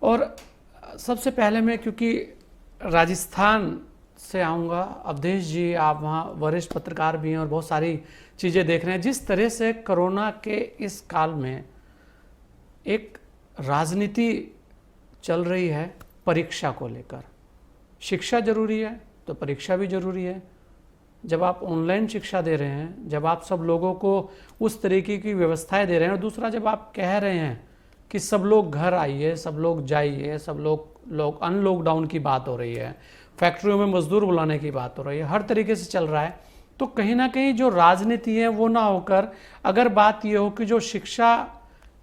और सबसे पहले मैं, क्योंकि राजस्थान से आऊँगा, अवधेश जी आप वहाँ वरिष्ठ पत्रकार भी हैं और बहुत सारी चीज़ें देख रहे हैं, जिस तरह से कोरोना के इस काल में एक राजनीति चल रही है परीक्षा को लेकर। शिक्षा जरूरी है तो परीक्षा भी जरूरी है। जब आप ऑनलाइन शिक्षा दे रहे हैं, जब आप सब लोगों को उस तरीके की व्यवस्थाएं दे रहे हैं, और दूसरा जब आप कह रहे हैं कि सब लोग घर आइए, सब लोग जाइए, सब लोग अनलॉकडाउन की बात हो रही है, फैक्ट्रियों में मजदूर बुलाने की बात हो रही है, हर तरीके से चल रहा है, तो कहीं ना कहीं जो राजनीति है वो ना होकर अगर बात ये हो कि जो शिक्षा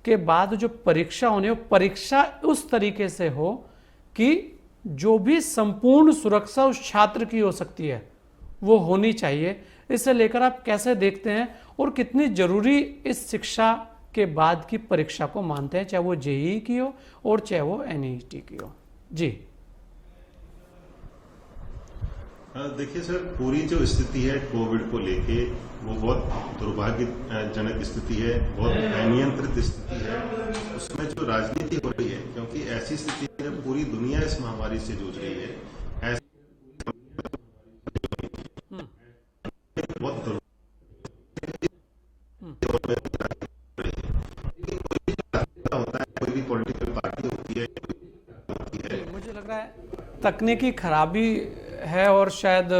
के बाद जो परीक्षा होनी हो, परीक्षा उस तरीके से हो कि जो भी संपूर्ण सुरक्षा उस छात्र की हो सकती है वो होनी चाहिए। इसे लेकर आप कैसे देखते हैं और कितनी जरूरी इस शिक्षा के बाद की परीक्षा को मानते हैं, चाहे वो जेईई की हो और चाहे वो एनईटी की हो? जी देखिए सर, पूरी जो स्थिति है कोविड को लेके वो बहुत दुर्भाग्यजनक स्थिति है, बहुत अनियंत्रित स्थिति है। उसमें जो राजनीति हो रही है, क्योंकि ऐसी स्थिति में पूरी दुनिया इस महामारी से जूझ रही है, ऐसी बहुत होता है, कोई भी पॉलिटिकल पार्टी होती है। मुझे लग रहा है तकनीकी खराबी है, और शायद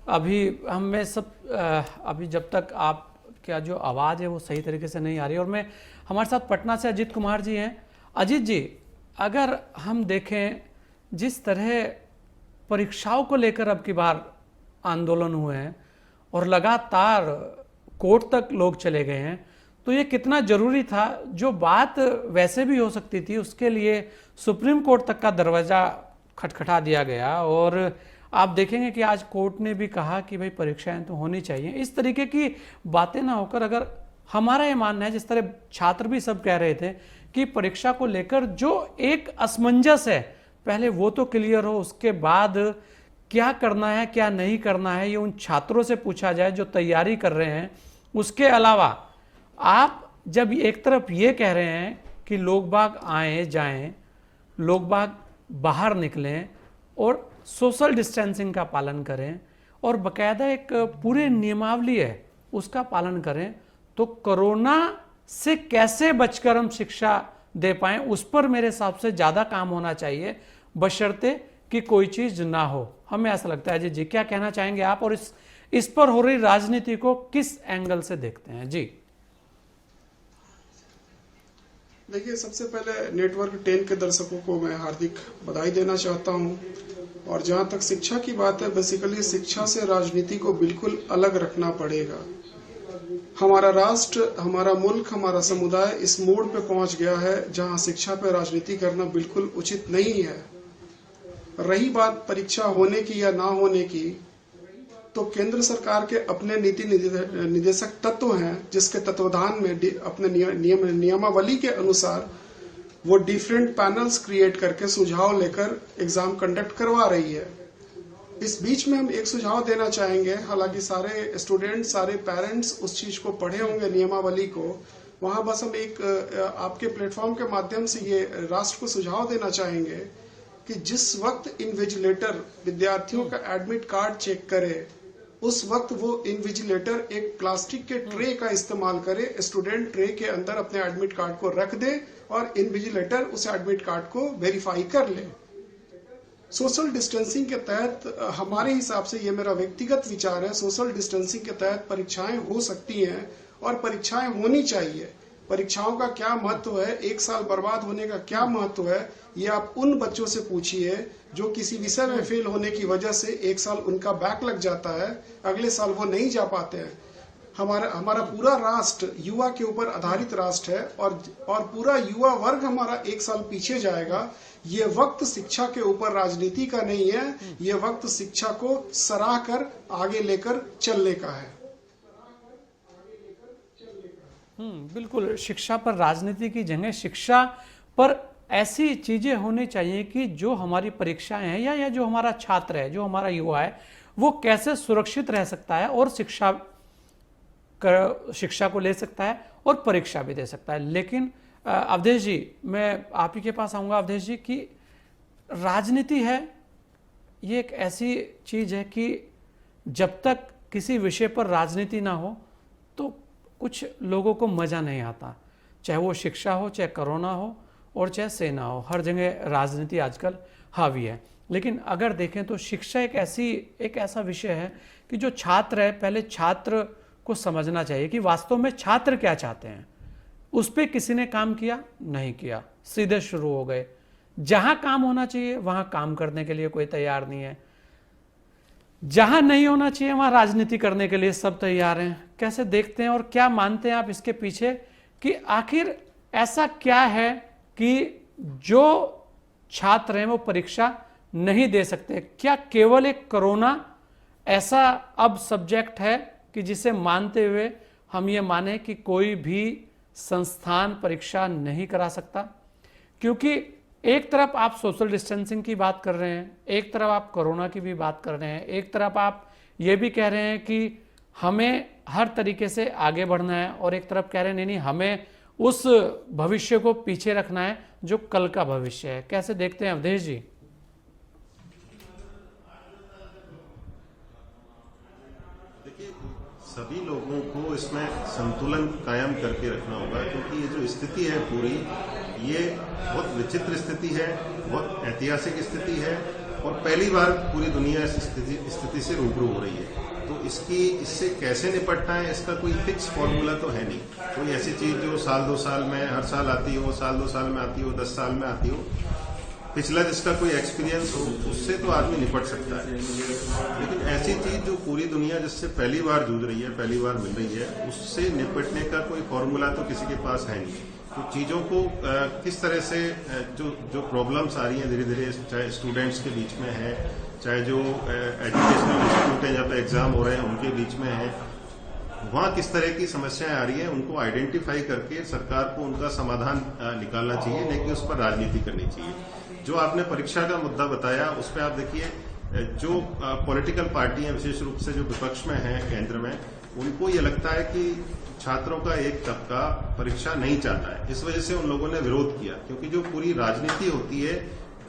अभी हम में सब अभी जब तक आप क्या जो आवाज़ है वो सही तरीके से नहीं आ रही। और मैं, हमारे साथ पटना से अजीत कुमार जी हैं। अजीत जी, अगर हम देखें जिस तरह परीक्षाओं को लेकर अब की बार आंदोलन हुए हैं और लगातार कोर्ट तक लोग चले गए हैं, तो ये कितना जरूरी था? जो बात वैसे भी हो सकती थी उसके लिए सुप्रीम कोर्ट तक का दरवाज़ा खटखटा दिया गया, और आप देखेंगे कि आज कोर्ट ने भी कहा कि भाई परीक्षाएं तो होनी चाहिए। इस तरीके की बातें ना होकर, अगर हमारा ये मानना है, जिस तरह छात्र भी सब कह रहे थे कि परीक्षा को लेकर जो एक असमंजस है पहले वो तो क्लियर हो, उसके बाद क्या करना है क्या नहीं करना है ये उन छात्रों से पूछा जाए जो तैयारी कर रहे हैं। उसके अलावा आप जब एक तरफ ये कह रहे हैं कि लोग बाग आए जाएं, लोग बाग बाहर निकलें और सोशल डिस्टेंसिंग का पालन करें और बकायदा एक पूरे नियमावली है उसका पालन करें, तो कोरोना से कैसे बचकर हम शिक्षा दे पाएं उस पर मेरे हिसाब से ज़्यादा काम होना चाहिए, बशर्ते कि कोई चीज़ ना हो। हमें ऐसा लगता है। जी क्या कहना चाहेंगे आप, और इस पर हो रही राजनीति को किस एंगल से देखते हैं? जी देखिए, सबसे पहले नेटवर्क 10 के दर्शकों को मैं हार्दिक बधाई देना चाहता हूं। और जहां तक शिक्षा की बात है, बेसिकली शिक्षा से राजनीति को बिल्कुल अलग रखना पड़ेगा। हमारा राष्ट्र, हमारा मुल्क, हमारा समुदाय इस मोड़ पे पहुंच गया है जहां शिक्षा पे राजनीति करना बिल्कुल उचित नहीं है। रही बात परीक्षा होने की या ना होने की, तो केंद्र सरकार के अपने नीति निदेशक तत्व हैं जिसके तत्वाधान में अपने नियमावली के अनुसार वो डिफरेंट पैनल्स क्रिएट करके सुझाव लेकर एग्जाम कंडक्ट करवा रही है। इस बीच में हम एक सुझाव देना चाहेंगे, हालांकि सारे स्टूडेंट, सारे पेरेंट्स उस चीज को पढ़े होंगे नियमावली को, वहां बस हम एक आपके प्लेटफॉर्म के माध्यम से ये राष्ट्र को सुझाव देना चाहेंगे कि जिस वक्त इन्विजिलेटर विद्यार्थियों का एडमिट कार्ड चेक करे, उस वक्त वो इन्विजिलेटर एक प्लास्टिक के ट्रे का इस्तेमाल करे, स्टूडेंट ट्रे के अंदर अपने एडमिट कार्ड को रख दे और इन्विजिलेटर उस एडमिट कार्ड को वेरीफाई कर ले। सोशल डिस्टेंसिंग के तहत, हमारे हिसाब से, ये मेरा व्यक्तिगत विचार है, सोशल डिस्टेंसिंग के तहत परीक्षाएं हो सकती हैं और परीक्षाएं होनी चाहिए। परीक्षाओं का क्या महत्व है, एक साल बर्बाद होने का क्या महत्व है, ये आप उन बच्चों से पूछिए जो किसी विषय में फेल होने की वजह से एक साल उनका बैक लग जाता है, अगले साल वो नहीं जा पाते हैं। हमारा पूरा राष्ट्र युवा के ऊपर आधारित राष्ट्र है और पूरा युवा वर्ग हमारा एक साल पीछे जाएगा। ये वक्त शिक्षा के ऊपर राजनीति का नहीं है, ये वक्त शिक्षा को सराह कर आगे लेकर चलने का है। बिल्कुल, शिक्षा पर राजनीति की जगह शिक्षा पर ऐसी चीजें होनी चाहिए कि जो हमारी परीक्षाएं हैं या जो हमारा छात्र है, जो हमारा युवा है, वो कैसे सुरक्षित रह सकता है और शिक्षा को ले सकता है और परीक्षा भी दे सकता है। लेकिन अवधेश जी, मैं आप ही के पास आऊँगा। अवधेश जी, कि राजनीति है, ये एक ऐसी चीज़ है कि जब तक किसी विषय पर राजनीति ना हो तो कुछ लोगों को मज़ा नहीं आता, चाहे वो शिक्षा हो, चाहे कोरोना हो और चाहे सेना हो, हर जगह राजनीति आजकल हावी है। लेकिन अगर देखें तो शिक्षा एक ऐसा विषय है कि जो छात्र है, पहले छात्र को समझना चाहिए कि वास्तव में छात्र क्या चाहते हैं। उस पर किसी ने काम किया? नहीं किया, सीधे शुरू हो गए। जहां काम होना चाहिए वहां काम करने के लिए कोई तैयार नहीं है, जहां नहीं होना चाहिए वहां राजनीति करने के लिए सब तैयार हैं। कैसे देखते हैं और क्या मानते हैं आप इसके पीछे कि आखिर ऐसा क्या है कि जो छात्र हैं वो परीक्षा नहीं दे सकते? क्या केवल एक कोरोना ऐसा अब सब्जेक्ट है कि जिसे मानते हुए हम ये माने कि कोई भी संस्थान परीक्षा नहीं करा सकता? क्योंकि एक तरफ आप सोशल डिस्टेंसिंग की बात कर रहे हैं, एक तरफ आप कोरोना की भी बात कर रहे हैं, एक तरफ आप ये भी कह रहे हैं कि हमें हर तरीके से आगे बढ़ना है, और एक तरफ कह रहे हैं नहीं नहीं, हमें उस भविष्य को पीछे रखना है जो कल का भविष्य है। कैसे देखते हैं अवधेश जी? देखिए, सभी लोगों को इसमें संतुलन कायम करके रखना होगा, क्योंकि ये जो स्थिति है पूरी, ये बहुत विचित्र स्थिति है, बहुत ऐतिहासिक स्थिति है, और पहली बार पूरी दुनिया इस स्थिति से रूबरू हो रही है। तो इससे कैसे निपटना है, इसका कोई फिक्स फॉर्मूला तो है नहीं। कोई ऐसी चीज जो साल 2 साल में, हर साल आती हो, साल 2 साल में आती हो, 10 साल में आती हो, पिछला जिसका कोई एक्सपीरियंस हो उससे तो आदमी निपट सकता है। लेकिन ऐसी चीज जो पूरी दुनिया जिससे पहली बार जूझ रही है, पहली बार मिल रही है, उससे निपटने का कोई फॉर्मूला तो किसी के पास है नहीं। तो चीजों को किस तरह से जो प्रॉब्लम्स आ रही हैं धीरे धीरे, चाहे स्टूडेंट्स के बीच में है, चाहे जो एजुकेशनल इंस्टीट्यूट हैं जहाँ पे एग्जाम हो रहे हैं उनके बीच में है, वहाँ किस तरह की समस्याएं आ रही हैं, उनको आइडेंटिफाई करके सरकार को उनका समाधान निकालना चाहिए, नहीं कि उस पर राजनीति करनी चाहिए। जो आपने परीक्षा का मुद्दा बताया, उस पर आप देखिए, जो पॉलिटिकल पार्टी हैं, विशेष रूप से जो विपक्ष में है केंद्र में, उनको ये लगता है कि छात्रों का एक तबका परीक्षा नहीं चाहता है। इस वजह से उन लोगों ने विरोध किया, क्योंकि जो पूरी राजनीति होती है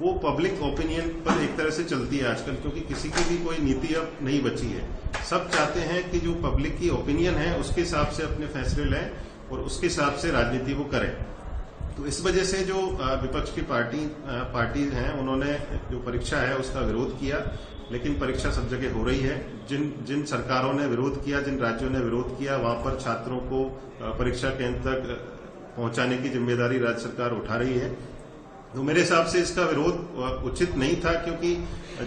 वो पब्लिक ओपिनियन पर एक तरह से चलती है आजकल, क्योंकि किसी की भी कोई नीति अब नहीं बची है। सब चाहते हैं कि जो पब्लिक की ओपिनियन है उसके हिसाब से अपने फैसले लें और उसके हिसाब से राजनीति वो करें। तो इस वजह से जो विपक्ष की पार्टी हैं, उन्होंने जो परीक्षा है उसका विरोध किया। लेकिन परीक्षा सब जगह हो रही है। जिन सरकारों ने विरोध किया, जिन राज्यों ने विरोध किया, वहां पर छात्रों को परीक्षा केंद्र तक पहुंचाने की जिम्मेदारी राज्य सरकार उठा रही है। तो मेरे हिसाब से इसका विरोध उचित नहीं था, क्योंकि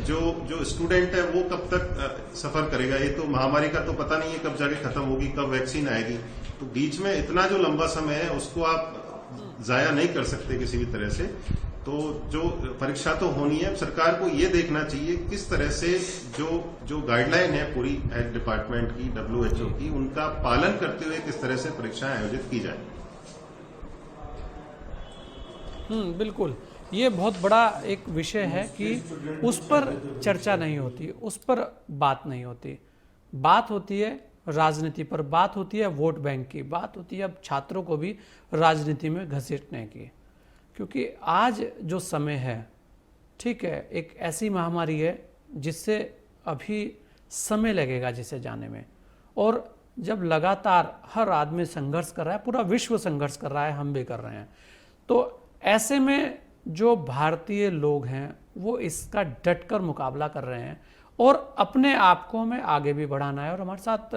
जो स्टूडेंट है वो कब तक सफर करेगा? ये तो महामारी का तो पता नहीं है कब जाके खत्म होगी, कब वैक्सीन आएगी। तो बीच में इतना जो लंबा समय है उसको आप जाया नहीं कर सकते किसी भी तरह से। तो जो परीक्षा तो होनी है, सरकार को ये देखना चाहिए किस तरह से जो गाइडलाइन है पूरी हेल्थ डिपार्टमेंट की, WHO की, उनका पालन करते हुए किस तरह से परीक्षाएं आयोजित की जाए। बिल्कुल, ये बहुत बड़ा एक विषय है कि उस पर चर्चा नहीं होती, उस पर बात नहीं होती। बात होती है राजनीति पर, बात होती है वोट बैंक की, बात होती है अब छात्रों को भी राजनीति में घसीटने की। क्योंकि आज जो समय है, ठीक है, एक ऐसी महामारी है जिससे अभी समय लगेगा जिसे जाने में, और जब लगातार हर आदमी संघर्ष कर रहा है, पूरा विश्व संघर्ष कर रहा है, हम भी कर रहे हैं, तो ऐसे में जो भारतीय लोग हैं वो इसका डटकर मुकाबला कर रहे हैं और अपने आप को हमें आगे भी बढ़ाना है। और हमारे साथ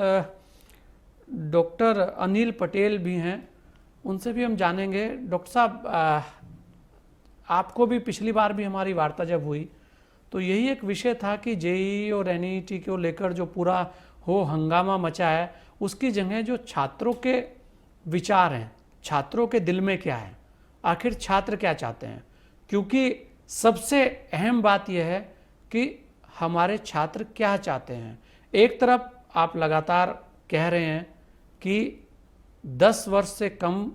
डॉक्टर अनिल पटेल भी हैं, उनसे भी हम जानेंगे। डॉक्टर साहब, आपको भी पिछली बार भी हमारी वार्ता जब हुई तो यही एक विषय था कि JEE और NET को लेकर जो पूरा हंगामा मचा है, उसकी जगह जो छात्रों के विचार हैं, छात्रों के दिल में क्या है, आखिर छात्र क्या चाहते हैं। क्योंकि सबसे अहम बात यह है कि हमारे छात्र क्या चाहते हैं। एक तरफ आप लगातार कह रहे हैं कि 10 वर्ष से कम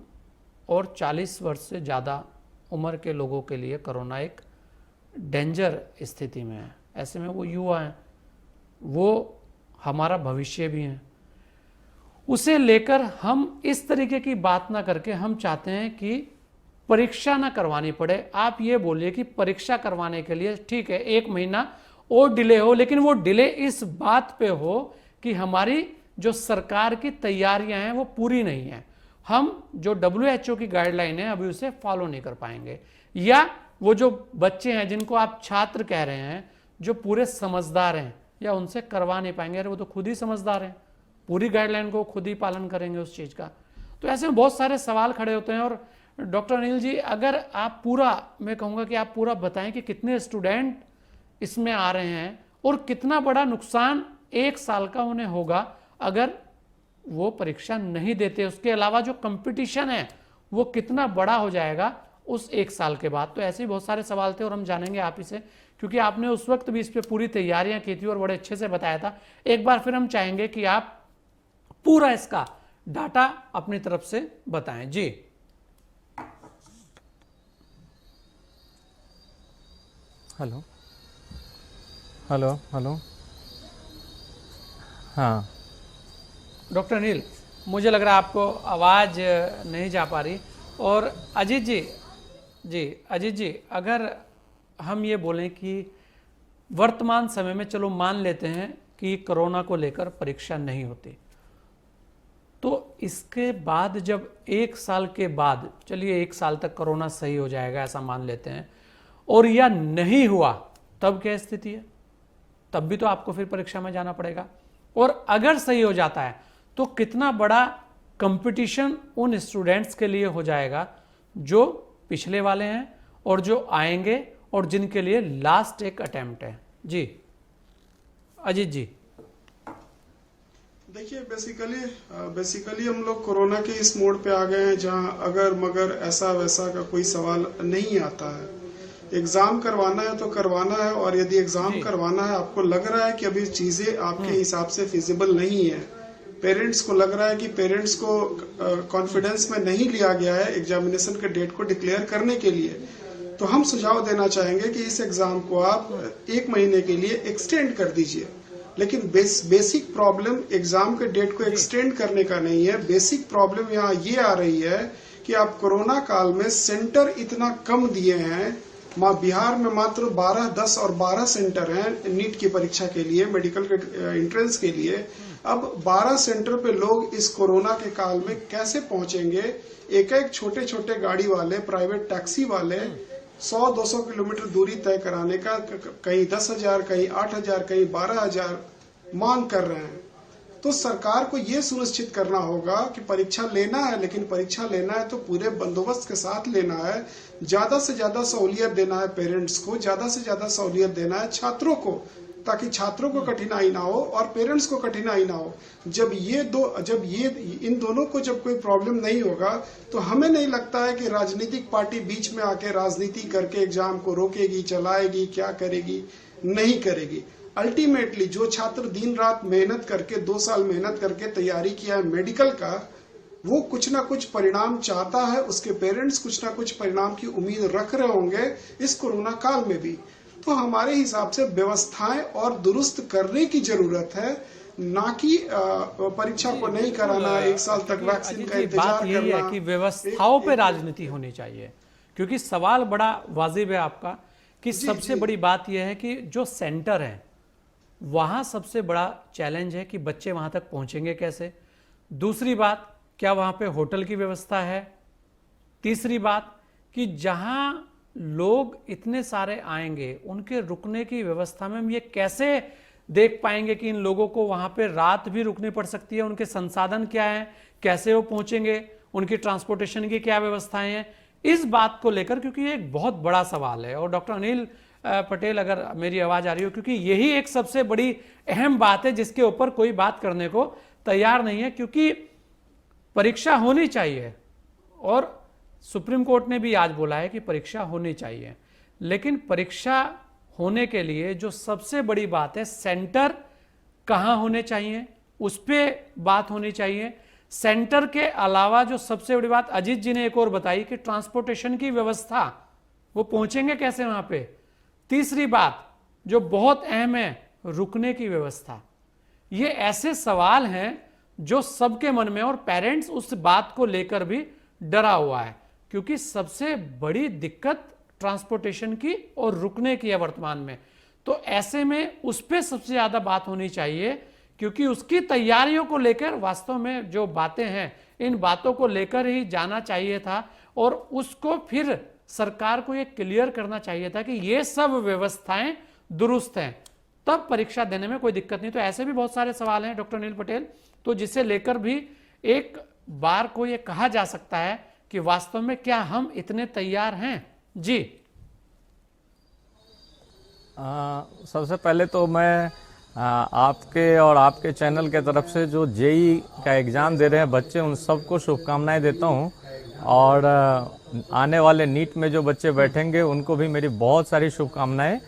और 40 वर्ष से ज़्यादा उम्र के लोगों के लिए कोरोना एक डेंजर स्थिति में है। ऐसे में वो युवा हैं, वो हमारा भविष्य भी हैं। उसे लेकर हम इस तरीके की बात ना करके हम चाहते हैं कि परीक्षा ना करवानी पड़े। आप ये बोलिए कि परीक्षा करवाने के लिए ठीक है 1 महीना और डिले हो, लेकिन वो डिले इस बात पे हो कि हमारी जो सरकार की तैयारियां हैं वो पूरी नहीं है, हम जो WHO की गाइडलाइन है अभी उसे फॉलो नहीं कर पाएंगे, या वो जो बच्चे हैं जिनको आप छात्र कह रहे हैं जो पूरे समझदार हैं या उनसे करवा नहीं पाएंगे। अरे वो तो खुद ही समझदार हैं, पूरी गाइडलाइन को खुद ही पालन करेंगे उस चीज़ का। तो ऐसे में बहुत सारे सवाल खड़े होते हैं। और डॉक्टर अनिल जी, अगर आप पूरा, मैं कहूँगा कि आप पूरा बताएं कि कितने स्टूडेंट इसमें आ रहे हैं और कितना बड़ा नुकसान 1 साल का उन्हें होगा अगर वो परीक्षा नहीं देते, उसके अलावा जो कंपटीशन है वो कितना बड़ा हो जाएगा उस 1 साल के बाद। तो ऐसे ही बहुत सारे सवाल थे और हम जानेंगे आप ही से, क्योंकि आपने उस वक्त भी इस पे पूरी तैयारियां की थी और बड़े अच्छे से बताया था। एक बार फिर हम चाहेंगे कि आप पूरा इसका डाटा अपनी तरफ से बताएं। जी हेलो हेलो हेलो। हाँ डॉक्टर अनिल, मुझे लग रहा है आपको आवाज़ नहीं जा पा रही। और अजीत जी, अगर हम ये बोलें कि वर्तमान समय में, चलो मान लेते हैं कि कोरोना को लेकर परीक्षा नहीं होती, तो इसके बाद जब 1 साल के बाद, चलिए 1 साल तक कोरोना सही हो जाएगा ऐसा मान लेते हैं, और या नहीं हुआ, तब क्या स्थिति है? तब भी तो आपको फिर परीक्षा में जाना पड़ेगा। और अगर सही हो जाता है तो कितना बड़ा कंपटीशन उन स्टूडेंट्स के लिए हो जाएगा जो पिछले वाले हैं और जो आएंगे और जिनके लिए लास्ट एक अटेम्प्ट है। जी अजीत जी। देखिए, बेसिकली हम लोग कोरोना के इस मोड पे आ गए हैं जहां अगर मगर ऐसा वैसा का कोई सवाल नहीं आता है। एग्जाम करवाना है तो करवाना है, और यदि एग्जाम करवाना है, आपको लग रहा है कि अभी चीजें आपके हिसाब से फिजिबल नहीं है, पेरेंट्स को लग रहा है कि पेरेंट्स को कॉन्फिडेंस में नहीं लिया गया है एग्जामिनेशन के डेट को डिक्लेयर करने के लिए, तो हम सुझाव देना चाहेंगे कि इस एग्जाम को आप 1 महीने के लिए एक्सटेंड कर दीजिए। लेकिन बेसिक प्रॉब्लम एग्जाम के डेट को एक्सटेंड करने का नहीं है। बेसिक प्रॉब्लम यहाँ ये आ रही है कि आप कोरोना काल में सेंटर इतना कम दिए हैं। बिहार में मात्र 12, 10 और 12 सेंटर हैं नीट की परीक्षा के लिए, मेडिकल के एंट्रेंस के लिए। अब 12 सेंटर पे लोग इस कोरोना के काल में कैसे पहुंचेंगे? एक छोटे छोटे गाड़ी वाले, प्राइवेट टैक्सी वाले 100-200 किलोमीटर दूरी तय कराने का कहीं 10,000, कहीं 8,000, कहीं 12,000 मांग कर रहे हैं। तो सरकार को ये सुनिश्चित करना होगा कि परीक्षा लेना है, लेकिन परीक्षा लेना है तो पूरे बंदोबस्त के साथ लेना है। ज्यादा से ज्यादा सहूलियत देना है पेरेंट्स को, ज्यादा से ज्यादा सहूलियत देना है छात्रों को, ताकि छात्रों को कठिनाई ना हो और पेरेंट्स को कठिनाई ना हो। जब इन दोनों को जब कोई प्रॉब्लम नहीं होगा, तो हमें नहीं लगता है कि राजनीतिक पार्टी बीच में आके राजनीति करके एग्जाम को रोकेगी, चलाएगी, क्या करेगी, नहीं करेगी। अल्टीमेटली जो छात्र दिन रात मेहनत करके 2 साल मेहनत करके तैयारी किया है मेडिकल का, वो कुछ ना कुछ परिणाम चाहता है, उसके पेरेंट्स कुछ ना कुछ परिणाम की उम्मीद रख रहे होंगे इस कोरोना काल में भी। तो हमारे हिसाब से व्यवस्थाएं और दुरुस्त करने की जरूरत है, ना कि परीक्षा को नहीं कराना, 1 साल तक वैक्सीन का इंतजार करना। यही है कि व्यवस्थाओं पे राजनीति होनी चाहिए, क्योंकि सवाल बड़ा वाजिब है आपका कि सबसे बड़ी बात यह है कि जो सेंटर है वहां सबसे बड़ा चैलेंज है कि बच्चे वहां तक पहुंचेंगे कैसे। दूसरी बात, क्या वहां पे होटल की व्यवस्था है। तीसरी बात कि जहां लोग इतने सारे आएंगे उनके रुकने की व्यवस्था में हम ये कैसे देख पाएंगे कि इन लोगों को वहां पे रात भी रुकनी पड़ सकती है, उनके संसाधन क्या है, कैसे वो पहुंचेंगे, उनकी ट्रांसपोर्टेशन की क्या व्यवस्थाएं हैं, इस बात को लेकर, क्योंकि ये एक बहुत बड़ा सवाल है। और डॉक्टर अनिल पटेल, अगर मेरी आवाज आ रही हो, क्योंकि यही एक सबसे बड़ी अहम बात है जिसके ऊपर कोई बात करने को तैयार नहीं है, क्योंकि परीक्षा होनी चाहिए और सुप्रीम कोर्ट ने भी आज बोला है कि परीक्षा होनी चाहिए, लेकिन परीक्षा होने के लिए जो सबसे बड़ी बात है, सेंटर कहां होने चाहिए उस पर बात होनी चाहिए। सेंटर के अलावा जो सबसे बड़ी बात अजीत जी ने एक और बताई कि ट्रांसपोर्टेशन की व्यवस्था, वो पहुंचेंगे कैसे वहां पे। तीसरी बात जो बहुत अहम है, रुकने की व्यवस्था। ये ऐसे सवाल हैं जो सबके मन में, और पेरेंट्स उस बात को लेकर भी डरा हुआ है, क्योंकि सबसे बड़ी दिक्कत ट्रांसपोर्टेशन की और रुकने की है वर्तमान में। तो ऐसे में उस पर सबसे ज़्यादा बात होनी चाहिए, क्योंकि उसकी तैयारियों को लेकर वास्तव में जो बातें हैं, इन बातों को लेकर ही जाना चाहिए था और उसको फिर सरकार को ये क्लियर करना चाहिए था कि ये सब व्यवस्थाएं दुरुस्त हैं, तब परीक्षा देने में कोई दिक्कत नहीं। तो ऐसे भी बहुत सारे सवाल हैं डॉक्टर अनिल पटेल, तो जिसे लेकर भी एक बार को ये कहा जा सकता है कि वास्तव में क्या हम इतने तैयार हैं। जी सबसे पहले तो मैं आपके और आपके चैनल के तरफ से जो जेई का एग्ज़ाम दे रहे हैं बच्चे, उन सबको शुभकामनाएं देता हूं, और आने वाले नीट में जो बच्चे बैठेंगे उनको भी मेरी बहुत सारी शुभकामनाएं।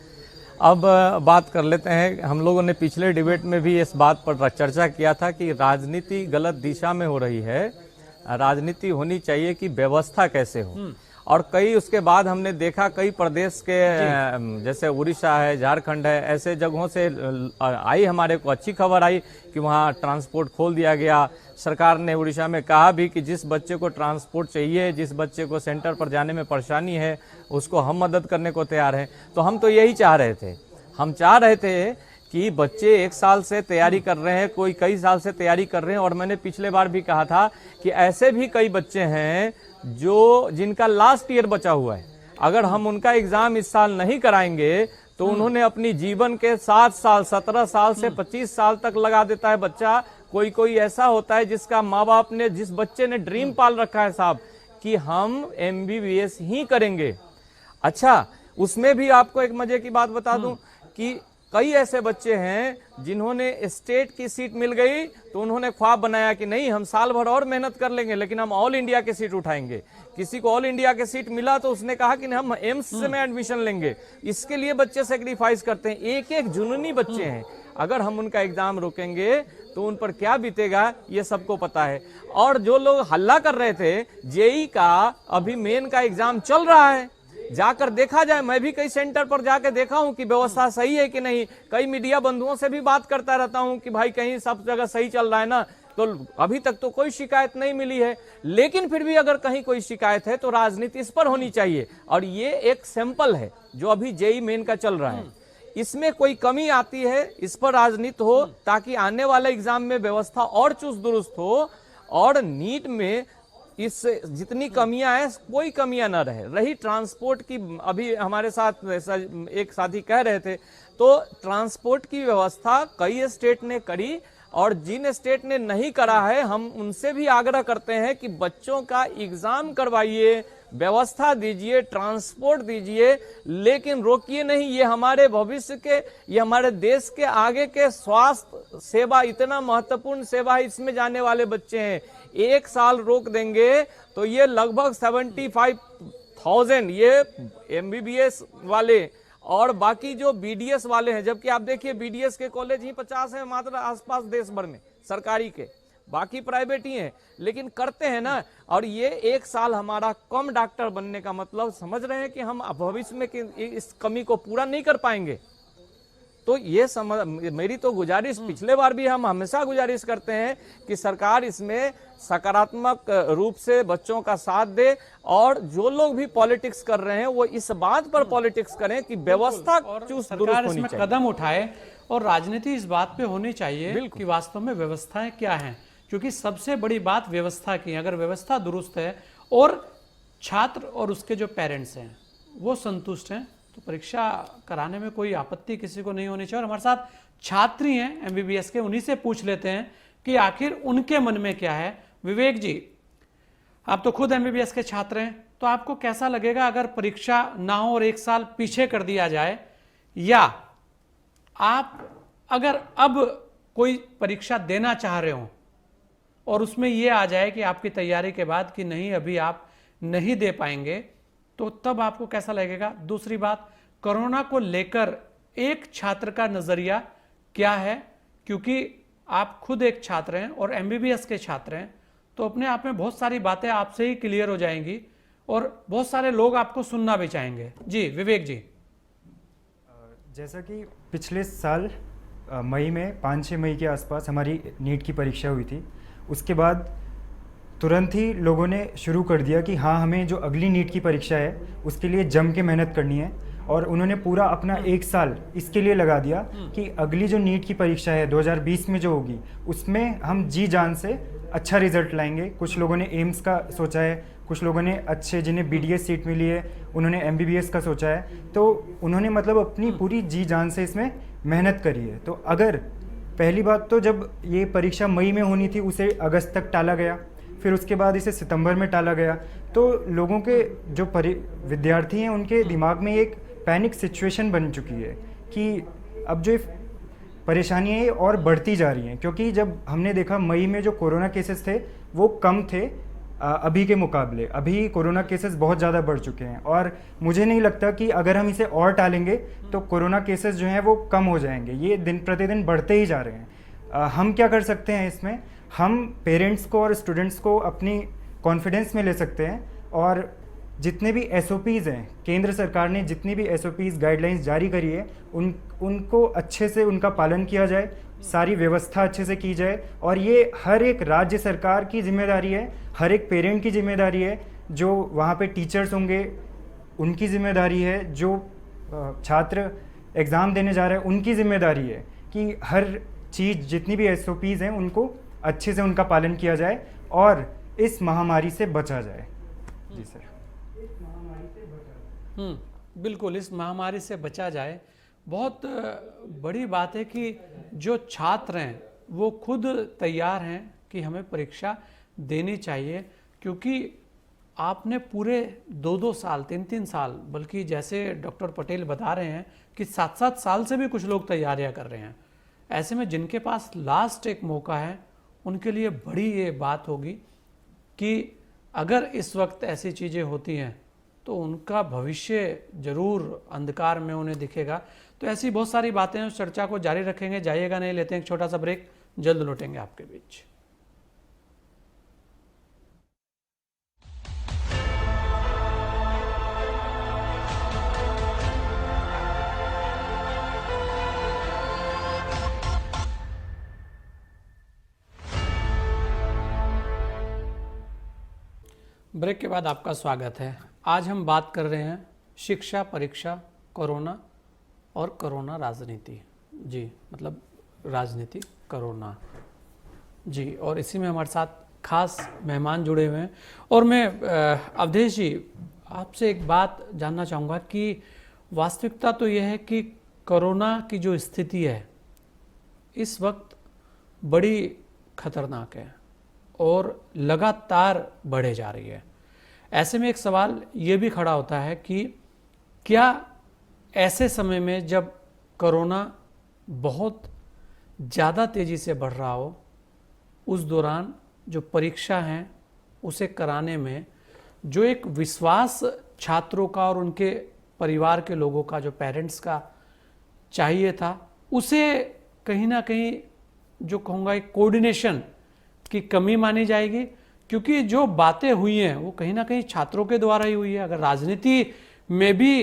अब बात कर लेते हैं, हम लोगों ने पिछले डिबेट में भी इस बात पर चर्चा किया था कि राजनीति गलत दिशा में हो रही है, राजनीति होनी चाहिए कि व्यवस्था कैसे हो। और कई उसके बाद हमने देखा कई प्रदेश के जैसे उड़ीसा है, झारखंड है, ऐसे जगहों से आई हमारे को अच्छी खबर आई कि वहाँ ट्रांसपोर्ट खोल दिया गया। सरकार ने उड़ीसा में कहा भी कि जिस बच्चे को ट्रांसपोर्ट चाहिए, जिस बच्चे को सेंटर पर जाने में परेशानी है, उसको हम मदद करने को तैयार हैं। तो हम तो यही चाह रहे थे, हम चाह रहे थे कि बच्चे 1 साल से तैयारी कर रहे हैं, कोई कई साल से तैयारी कर रहे हैं। और मैंने पिछले बार भी कहा था कि ऐसे भी कई बच्चे हैं जो जिनका लास्ट ईयर बचा हुआ है, अगर हम उनका एग्जाम इस साल नहीं कराएंगे तो उन्होंने अपनी जीवन के 7 साल 17 साल से 25 साल तक लगा देता है बच्चा। कोई ऐसा होता है जिसका माँ बाप ने, जिस बच्चे ने ड्रीम पाल रखा है साहब कि हम MBBS ही करेंगे। अच्छा, उसमें भी आपको एक मजे की बात बता दूं कि कई ऐसे बच्चे हैं जिन्होंने स्टेट की सीट मिल गई तो उन्होंने ख्वाब बनाया कि नहीं, हम साल भर और मेहनत कर लेंगे लेकिन हम ऑल इंडिया की सीट उठाएंगे। किसी को ऑल इंडिया की सीट मिला तो उसने कहा कि हम एम्स में एडमिशन लेंगे। इसके लिए बच्चे सेक्रीफाइस करते हैं, एक एक जुनूनी बच्चे हैं। अगर हम उनका एग्जाम रोकेंगे तो उन पर क्या बीतेगा ये सबको पता है। और जो लोग हल्ला कर रहे थे जेई का, अभी मेन का एग्जाम चल रहा है, जाकर देखा जाए। मैं भी कई सेंटर पर जाकर देखा हूं कि व्यवस्था सही है कि नहीं। कई मीडिया बंधुओं से भी बात करता रहता हूं कि भाई कहीं सब जगह सही चल रहा है ना, तो अभी तक तो कोई शिकायत नहीं मिली है। लेकिन फिर भी अगर कहीं कोई शिकायत है तो राजनीति इस पर होनी चाहिए। और ये एक सैंपल है जो अभी जेई मेन का चल रहा है, इसमें कोई कमी आती है इस पर राजनीति हो, ताकि आने वाले एग्जाम में व्यवस्था और चुस्त दुरुस्त हो और नीट में इस जितनी कमियां हैं कोई कमियां न रही ट्रांसपोर्ट की, अभी हमारे साथ एक साथी कह रहे थे, तो ट्रांसपोर्ट की व्यवस्था कई स्टेट ने करी और जिन स्टेट ने नहीं करा है हम उनसे भी आग्रह करते हैं कि बच्चों का एग्जाम करवाइए, व्यवस्था दीजिए, ट्रांसपोर्ट दीजिए, लेकिन रोकिए नहीं। ये हमारे भविष्य के, ये हमारे देश के आगे के स्वास्थ्य सेवा, इतना महत्वपूर्ण सेवा है, इसमें जाने वाले बच्चे हैं। 1 साल रोक देंगे तो ये लगभग 75,000 ये MBBS वाले और बाकी जो BDS वाले हैं, जबकि आप देखिए BDS के कॉलेज ही 50 हैं मात्र आसपास देश भर में सरकारी के, बाकी प्राइवेट ही हैं, लेकिन करते हैं ना। और ये 1 साल हमारा कम डॉक्टर बनने का मतलब समझ रहे हैं कि हम भविष्य में इस कमी को पूरा नहीं कर पाएंगे। तो ये मेरी तो गुजारिश, पिछले बार भी हम हमेशा गुजारिश करते हैं कि सरकार इसमें सकारात्मक रूप से बच्चों का साथ दे और जो लोग भी पॉलिटिक्स कर रहे हैं वो इस बात पर पॉलिटिक्स करें कि व्यवस्था चुस्त दुरुस्त होनी चाहिए, कदम उठाए और राजनीति इस बात पे होनी चाहिए कि वास्तव में व्यवस्थाएं क्या हैं, क्योंकि सबसे बड़ी बात व्यवस्था की है। अगर व्यवस्था दुरुस्त है और छात्र और उसके जो पेरेंट्स हैं वो संतुष्ट हैं तो परीक्षा कराने में कोई आपत्ति किसी को नहीं होनी चाहिए। और हमारे साथ छात्री हैं MBBS के, उन्हीं से पूछ लेते हैं कि आखिर उनके मन में क्या है। विवेक जी, आप तो खुद MBBS के छात्र हैं, तो आपको कैसा लगेगा अगर परीक्षा ना हो और 1 साल पीछे कर दिया जाए, या आप अगर अब कोई परीक्षा देना चाह रहे हो और उसमें यह आ जाए कि आपकी तैयारी के बाद कि नहीं अभी आप नहीं दे पाएंगे, तो तब आपको कैसा लगेगा? दूसरी बात, कोरोना को लेकर एक छात्र का नजरिया क्या है, क्योंकि आप खुद एक छात्र हैं और MBBS के छात्र हैं, तो अपने आप में बहुत सारी बातें आपसे ही क्लियर हो जाएंगी और बहुत सारे लोग आपको सुनना भी चाहेंगे। जी विवेक जी। जैसा कि पिछले साल मई में 5-6 मई के आसपास हमारी नीट की परीक्षा हुई थी, उसके बाद तुरंत ही लोगों ने शुरू कर दिया कि हाँ, हमें जो अगली नीट की परीक्षा है उसके लिए जम के मेहनत करनी है। और उन्होंने पूरा अपना 1 साल इसके लिए लगा दिया कि अगली जो नीट की परीक्षा है 2020 में जो होगी उसमें हम जी जान से अच्छा रिजल्ट लाएंगे। कुछ लोगों ने एम्स का सोचा है, कुछ लोगों ने अच्छे जिन्हें BDS सीट मिली है उन्होंने MBBS का सोचा है। तो उन्होंने मतलब अपनी पूरी जी जान से इसमें मेहनत करी है। तो अगर पहली बात तो जब ये परीक्षा मई में होनी थी उसे अगस्त तक टाला गया, फिर उसके बाद इसे सितंबर में टाला गया, तो लोगों के जो विद्यार्थी हैं उनके दिमाग में एक पैनिक सिचुएशन बन चुकी है कि अब जो परेशानियाँ ये और बढ़ती जा रही हैं। क्योंकि जब हमने देखा मई में जो कोरोना केसेस थे वो कम थे अभी के मुकाबले, अभी कोरोना केसेस बहुत ज़्यादा बढ़ चुके हैं। और मुझे नहीं लगता कि अगर हम इसे और टालेंगे तो कोरोना केसेस जो हैं वो कम हो जाएंगे, ये दिन प्रतिदिन बढ़ते ही जा रहे हैं। हम क्या कर सकते हैं इसमें, हम पेरेंट्स को और स्टूडेंट्स को अपनी कॉन्फिडेंस में ले सकते हैं और जितने भी SOPs हैं, केंद्र सरकार ने जितनी भी SOPs गाइडलाइंस जारी करी है उनको अच्छे से उनका पालन किया जाए, सारी व्यवस्था अच्छे से की जाए। और ये हर एक राज्य सरकार की जिम्मेदारी है, हर एक पेरेंट की जिम्मेदारी है, जो वहाँ पे टीचर्स होंगे उनकी जिम्मेदारी है, जो छात्र एग्ज़ाम देने जा रहे हैं उनकी जिम्मेदारी है कि हर चीज़ जितनी भी SOPs हैं उनको अच्छे से उनका पालन किया जाए और इस महामारी से बचा जाए। जी सर। बिल्कुल, इस महामारी से बचा जाए। बहुत बड़ी बात है कि जो छात्र हैं वो खुद तैयार हैं कि हमें परीक्षा देनी चाहिए, क्योंकि आपने पूरे 2-2 साल 3-3 साल, बल्कि जैसे डॉक्टर पटेल बता रहे हैं कि 7-7 साल से भी कुछ लोग तैयारियां कर रहे हैं। ऐसे में जिनके पास लास्ट एक मौका है उनके लिए बड़ी ये बात होगी कि अगर इस वक्त ऐसी चीज़ें होती हैं तो उनका भविष्य जरूर अंधकार में उन्हें दिखेगा। तो ऐसी बहुत सारी बातें हैं, उस चर्चा को जारी रखेंगे। जाइएगा नहीं, लेते हैं एक छोटा सा ब्रेक, जल्द लौटेंगे आपके बीच। ब्रेक के बाद आपका स्वागत है। आज हम बात कर रहे हैं शिक्षा, परीक्षा, कोरोना और कोरोना राजनीति। जी, मतलब राजनीति, कोरोना। जी, और इसी में हमारे साथ खास मेहमान जुड़े हुए हैं। और मैं अवधेश जी आपसे एक बात जानना चाहूँगा कि वास्तविकता तो यह है कि कोरोना की जो स्थिति है इस वक्त बड़ी खतरनाक है और लगातार बढ़े जा रही है। ऐसे में एक सवाल ये भी खड़ा होता है कि क्या ऐसे समय में जब कोरोना बहुत ज़्यादा तेज़ी से बढ़ रहा हो, उस दौरान जो परीक्षा हैं उसे कराने में जो एक विश्वास छात्रों का और उनके परिवार के लोगों का, जो पेरेंट्स का चाहिए था, उसे कहीं ना कहीं जो कहूँगा एक कोऑर्डिनेशन की कमी मानी जाएगी। क्योंकि जो बातें हुई हैं वो कहीं ना कहीं छात्रों के द्वारा ही हुई है। अगर राजनीति में भी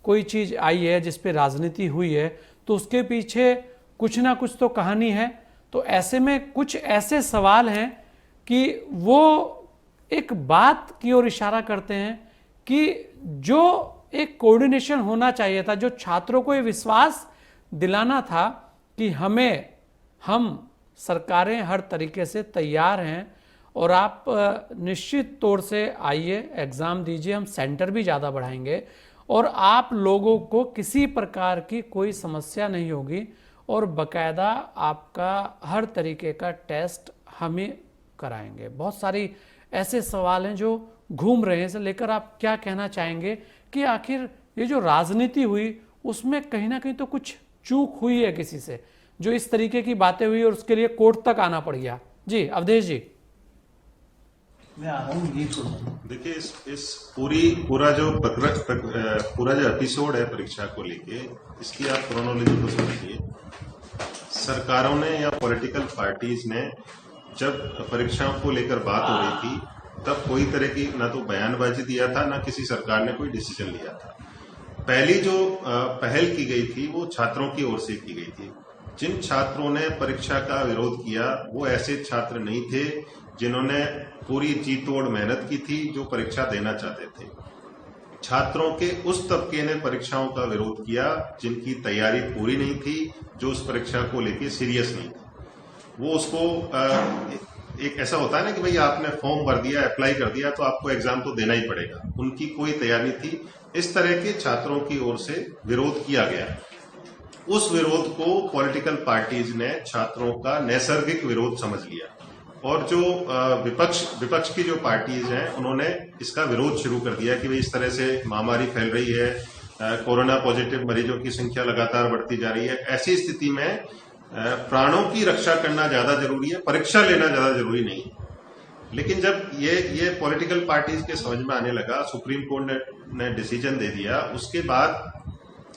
कोई चीज़ आई है जिस पे राजनीति हुई है तो उसके पीछे कुछ ना कुछ तो कहानी है। तो ऐसे में कुछ ऐसे सवाल हैं कि वो एक बात की ओर इशारा करते हैं कि जो एक कोऑर्डिनेशन होना चाहिए था, जो छात्रों को ये विश्वास दिलाना था कि हम सरकारें हर तरीके से तैयार हैं और आप निश्चित तौर से आइए, एग्ज़ाम दीजिए, हम सेंटर भी ज़्यादा बढ़ाएंगे और आप लोगों को किसी प्रकार की कोई समस्या नहीं होगी और बाकायदा आपका हर तरीके का टेस्ट हम ही कराएंगे। बहुत सारी ऐसे सवाल हैं जो घूम रहे हैं। इसे लेकर आप क्या कहना चाहेंगे कि आखिर ये जो राजनीति हुई उसमें कहीं ना कहीं तो कुछ चूक हुई है किसी से, जो इस तरीके की बातें हुई और उसके लिए कोर्ट तक आना पड़ गया। जी अवधेश जी। मैं आ रहा हूँ। देखिए इस पूरा जो एपिसोड है परीक्षा को लेके, इसकी आप क्रोनोलॉजी को समझिए। सरकारों ने या पॉलिटिकल पार्टीज ने जब परीक्षाओं को लेकर बात हो रही थी तब कोई तरह की ना तो बयानबाजी दिया था, ना किसी सरकार ने कोई डिसीजन लिया था। पहली जो पहल की गई थी वो छात्रों की ओर से की गई थी। जिन छात्रों ने परीक्षा का विरोध किया वो ऐसे छात्र नहीं थे जिन्होंने पूरी जी तोड़ मेहनत की थी, जो परीक्षा देना चाहते थे। छात्रों के उस तबके ने परीक्षाओं का विरोध किया जिनकी तैयारी पूरी नहीं थी, जो उस परीक्षा को लेके सीरियस नहीं थे। वो उसको एक ऐसा होता है ना कि भाई आपने फॉर्म भर दिया, अप्लाई कर दिया, तो आपको एग्जाम तो देना ही पड़ेगा। उनकी कोई तैयारी नहीं थी। इस तरह के छात्रों की ओर से विरोध किया गया। उस विरोध को पॉलिटिकल पार्टीज ने छात्रों का नैसर्गिक विरोध समझ लिया और जो विपक्ष की जो पार्टीज हैं उन्होंने इसका विरोध शुरू कर दिया कि भाई इस तरह से महामारी फैल रही है, कोरोना पॉजिटिव मरीजों की संख्या लगातार बढ़ती जा रही है। ऐसी स्थिति में प्राणों की रक्षा करना ज्यादा जरूरी है, परीक्षा लेना ज्यादा जरूरी नहीं। लेकिन जब ये पॉलिटिकल पार्टीज के समझ में आने लगा, सुप्रीम कोर्ट ने डिसीजन दे दिया, उसके बाद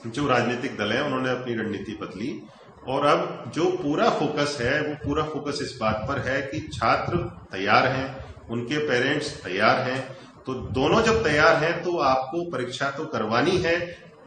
जो राजनीतिक दल है उन्होंने अपनी रणनीति बदली और अब जो पूरा फोकस है वो पूरा फोकस इस बात पर है कि छात्र तैयार हैं, उनके पेरेंट्स तैयार हैं, तो दोनों जब तैयार हैं तो आपको परीक्षा तो करवानी है।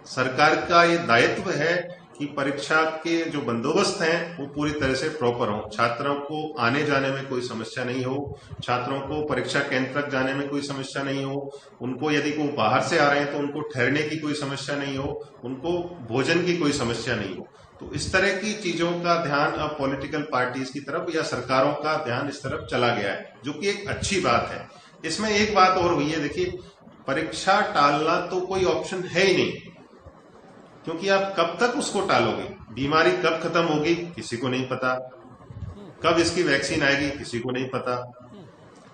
सरकार का ये दायित्व है कि परीक्षा के जो बंदोबस्त हैं वो पूरी तरह से प्रॉपर हो, छात्रों को आने जाने में कोई समस्या नहीं हो, छात्रों को परीक्षा केंद्र तक जाने में कोई समस्या नहीं हो, उनको यदि कोई बाहर से आ रहे हैं तो उनको ठहरने की कोई समस्या नहीं हो, उनको भोजन की कोई समस्या नहीं हो। तो इस तरह की चीजों का ध्यान अब पॉलिटिकल पार्टीज की तरफ या सरकारों का ध्यान इस तरफ चला गया है, जो कि एक अच्छी बात है। इसमें एक बात और हुई है, देखिए परीक्षा टालना तो कोई ऑप्शन है ही नहीं, क्योंकि आप कब तक उसको टालोगे? बीमारी कब खत्म होगी किसी को नहीं पता, कब इसकी वैक्सीन आएगी किसी को नहीं पता।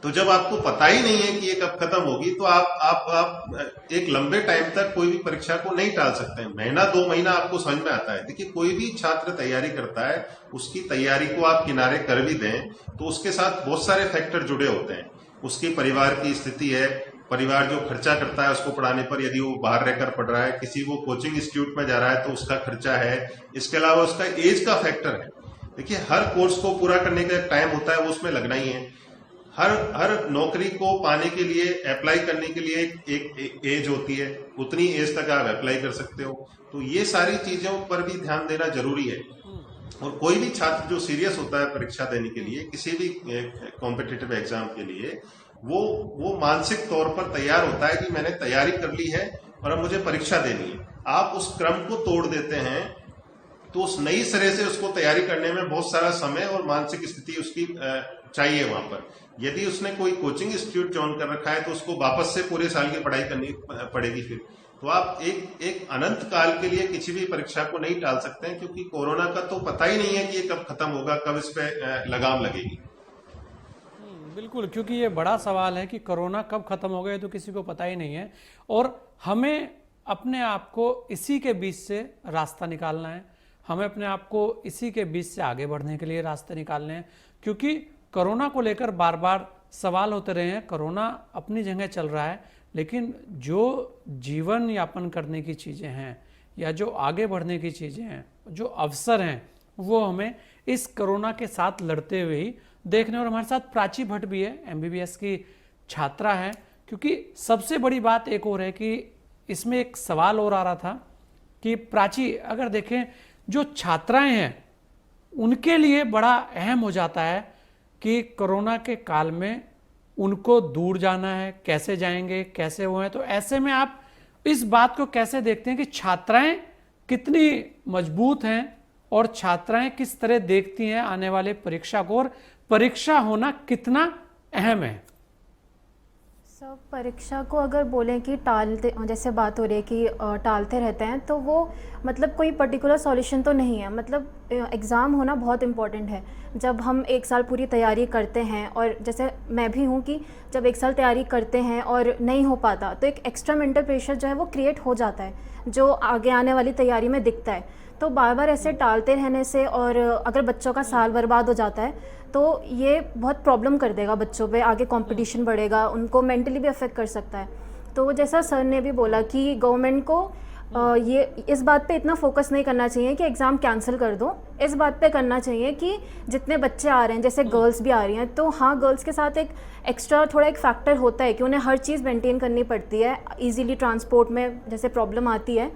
तो जब आपको पता ही नहीं है कि ये कब खत्म होगी तो आप एक लंबे टाइम तक कोई भी परीक्षा को नहीं टाल सकते हैं। महीना 2 महीना आपको समझ में आता है। देखिए कोई भी छात्र तैयारी करता है, उसकी तैयारी को आप किनारे कर भी दें तो उसके साथ बहुत सारे फैक्टर जुड़े होते हैं। उसकी परिवार की स्थिति है, परिवार जो खर्चा करता है उसको पढ़ाने पर, यदि वो बाहर रहकर पढ़ रहा है, किसी वो कोचिंग इंस्टीट्यूट में जा रहा है तो उसका खर्चा है। इसके अलावा उसका एज का फैक्टर है। देखिए हर कोर्स को पूरा करने का एक टाइम होता है, वो उसमें लगना ही है। हर नौकरी को पाने के लिए, अप्लाई करने के लिए एक एज होती है, उतनी एज तक आप अप्लाई कर सकते हो। तो ये सारी चीजों पर भी ध्यान देना जरूरी है। और कोई भी छात्र जो सीरियस होता है परीक्षा देने के लिए, किसी भी कॉम्पिटिटिव एग्जाम के लिए, वो मानसिक तौर पर तैयार होता है कि मैंने तैयारी कर ली है और अब मुझे परीक्षा देनी है। आप उस क्रम को तोड़ देते हैं तो उस नई सिरे से उसको तैयारी करने में बहुत सारा समय और मानसिक स्थिति उसकी चाहिए वहां पर। यदि उसने कोई कोचिंग इंस्टीट्यूट ज्वाइन कर रखा है तो उसको वापस से पूरे साल की पढ़ाई करनी पड़ेगी फिर। तो आप एक अनंत काल के लिए किसी भी परीक्षा को नहीं टाल सकते हैं, क्योंकि कोरोना का तो पता ही नहीं है कि ये कब खत्म होगा, कब इस पे लगाम लगेगी। बिल्कुल, क्योंकि ये बड़ा सवाल है कि कोरोना कब खत्म होगा ये तो किसी को पता ही नहीं है। और हमें अपने आप को इसी के बीच से रास्ता निकालना है, हमें अपने आप को इसी के बीच से आगे बढ़ने के लिए रास्ते निकालने हैं। क्योंकि कोरोना को लेकर बार बार सवाल होते रहे हैं। कोरोना अपनी जगह चल रहा है, लेकिन जो जीवन यापन करने की चीज़ें हैं या जो आगे बढ़ने की चीज़ें हैं, जो अवसर हैं, वो हमें इस कोरोना के साथ लड़ते हुए ही देखने। और हमारे साथ प्राची भट्ट भी है, MBBS की छात्रा है। क्योंकि सबसे बड़ी बात एक और है कि इसमें एक सवाल और आ रहा था कि प्राची, अगर देखें जो छात्राएं हैं उनके लिए बड़ा अहम हो जाता है कि कोरोना के काल में उनको दूर जाना है, कैसे जाएंगे, कैसे वो हैं। तो ऐसे में आप इस बात को कैसे देखते हैं कि छात्राएं कितनी मजबूत हैं और छात्राएं किस तरह देखती हैं आने वाले परीक्षा को, और परीक्षा होना कितना अहम है? सब परीक्षा को अगर बोलें कि टालते, जैसे बात हो रही है कि टालते रहते हैं, तो वो मतलब कोई पर्टिकुलर सॉल्यूशन तो नहीं है। मतलब एग्ज़ाम होना बहुत इम्पॉर्टेंट है। जब हम 1 साल पूरी तैयारी करते हैं, और जैसे मैं भी हूँ कि जब 1 साल तैयारी करते हैं और नहीं हो पाता तो एक एक्स्ट्रा मेंटल प्रेशर जो है वो क्रिएट हो जाता है, जो आगे आने वाली तैयारी में दिखता है। तो बार बार ऐसे टालते रहने से, और अगर बच्चों का साल बर्बाद हो जाता है तो ये बहुत प्रॉब्लम कर देगा बच्चों पे, आगे कंपटीशन बढ़ेगा, उनको मेंटली भी अफेक्ट कर सकता है। तो जैसा सर ने भी बोला कि गवर्नमेंट को ये इस बात पे इतना फोकस नहीं करना चाहिए कि एग्ज़ाम कैंसिल कर दो। इस बात पे करना चाहिए कि जितने बच्चे आ रहे हैं, जैसे गर्ल्स भी आ रही हैं, तो हाँ गर्ल्स के साथ एक एक्स्ट्रा थोड़ा एक फैक्टर होता है कि उन्हें हर चीज़ मेंटेन करनी पड़ती है। इजीली ट्रांसपोर्ट में जैसे प्रॉब्लम आती है,